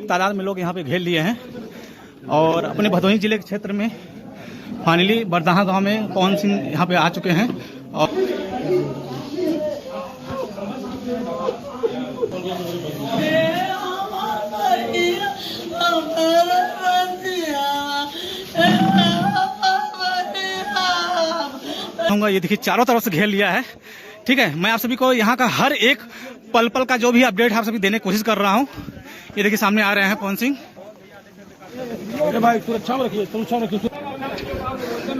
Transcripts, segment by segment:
तादाद में लोग यहाँ पे घेर लिए हैं और अपने भदोही जिले के क्षेत्र में फाइनली बरदाहा गांव में पवन सिंह यहाँ पे आ चुके हैं। और ये देखिए चारों तरफ से घेर लिया है। ठीक है, मैं आप सभी को यहाँ का हर एक पल पल का जो भी अपडेट आप सभी देने की कोशिश कर रहा हूँ। ये देखिए सामने आ रहे हैं पवन सिंह। भाई सुरक्षा में रखिए, सुरक्षा में रखिए।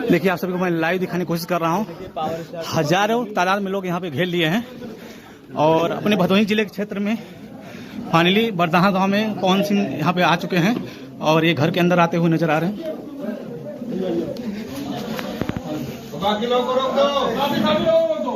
देखिए आप सभी को मैं लाइव दिखाने की कोशिश कर रहा हूँ। हजारों तादाद में लोग यहाँ पे घेर लिए हैं और अपने भदोही जिले के क्षेत्र में फाइनली बरदाहा गांव में पवन सिंह यहाँ पे आ चुके हैं और ये घर के अंदर आते हुए नजर आ रहे हैं। बाकी लोग को रोक दो, बाकी लोग रोक दो।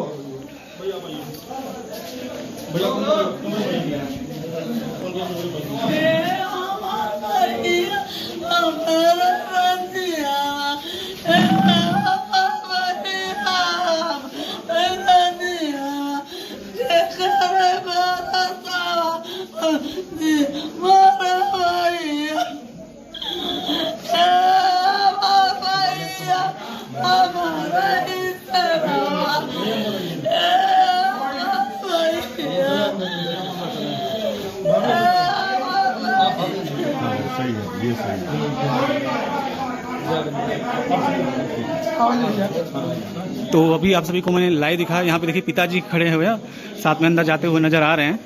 तो अभी आप सभी को मैंने लाइव दिखाया। यहाँ पे देखिए पिताजी खड़े हुए हैं, साथ में अंदर जाते हुए नजर आ रहे हैं।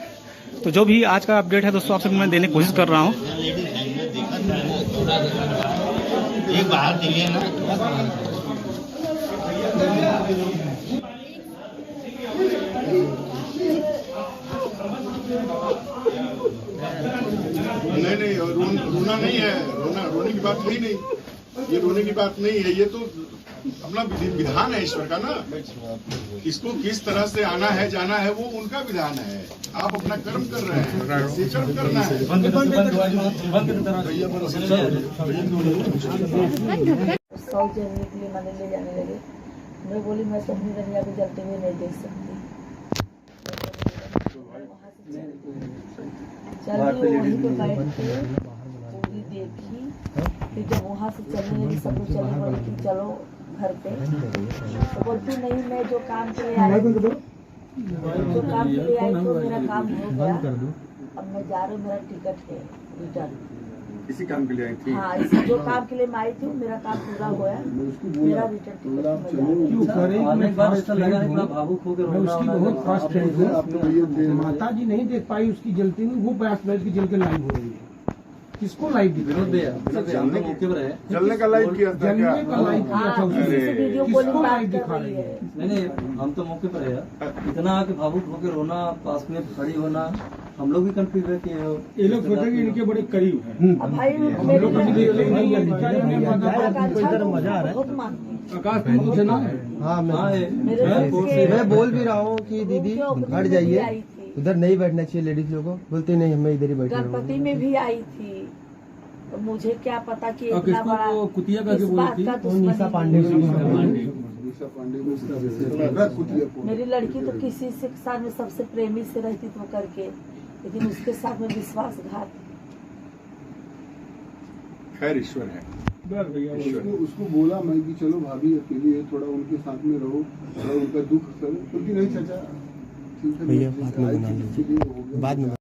तो जो भी आज का अपडेट है दोस्तों आप सभी मैं देने की कोशिश कर रहा हूँ। एक बाहर दिल्ली ना नहीं रोना नहीं है, रोने की बात है ही नहीं। ये रोने की बात नहीं है, ये तो अपना विधान है ईश्वर का ना। इसको किस तरह से आना है जाना है वो उनका विधान है। आप अपना कर्म कर रहे हैं, कर्म करना है। 100 जनवरी के लिए मैंने ले जाने लगे। मैं बोली मैं तो अपनी रनिया को जलते हुए नहीं देख सकती। चल वहीं पे बैठ के पूरी देखी। फिर जब वहाँ से चलने लगी सब लोग चलने बोले कि चलो घर पे, तो बोलती नहीं मैं जो काम के लिए आई तो मेरा काम हो गया। अब मैं जा रही हूँ, मेरा टिकट है रिटर्न। इसी काम के लिए आई थी? हाँ, इसी जो काम के लिए मैं आई थी मेरा काम पूरा हुआ, मेरा रिटर्न टिकट। ऐसा लगा इतना भावुक हो गया। उसकी बहुत फास्ट है, माता जी नहीं देख पाई उसकी जलती हुई, वो बैठ की जल के लाइव हो रही है। किसको लाइव दिखा? जलने का लाइव किया था क्या? जलने का लाइव किया था उसने। वीडियो किसको लाइव दिखा रही है? नहीं हम तो मौके पर है। इतना आके भावुक होकर रोना, पास में खड़ी होना, हम लोग भी कंफ्यूज है कि ये लोग सोचे कि इनके बड़े करीब है। भाई मजा आ रहा है। आकाश हाँ मैं बोल भी रहा हूँ कि दीदी हट जाइए, उधर नहीं बैठना चाहिए लेडीज लोगों को। बोलते नहीं हमें इधर ही बैठना। गणपति में भी आई थी तो मुझे क्या पता कि इतना बड़ा कुतिया का इस बात का निशा पांडे मेरी लड़की तो किसी से साथ में सबसे प्रेमी से रहती तो करके, लेकिन उसके साथ में विश्वासघात। खैर ईश्वर है। उसको बोला मैं कि चलो भाभी अकेली है, थोड़ा उनके साथ में रहो, थोड़ा उनका दुख करो। क्योंकि नहीं चाचा ठीक है, भैया बाद में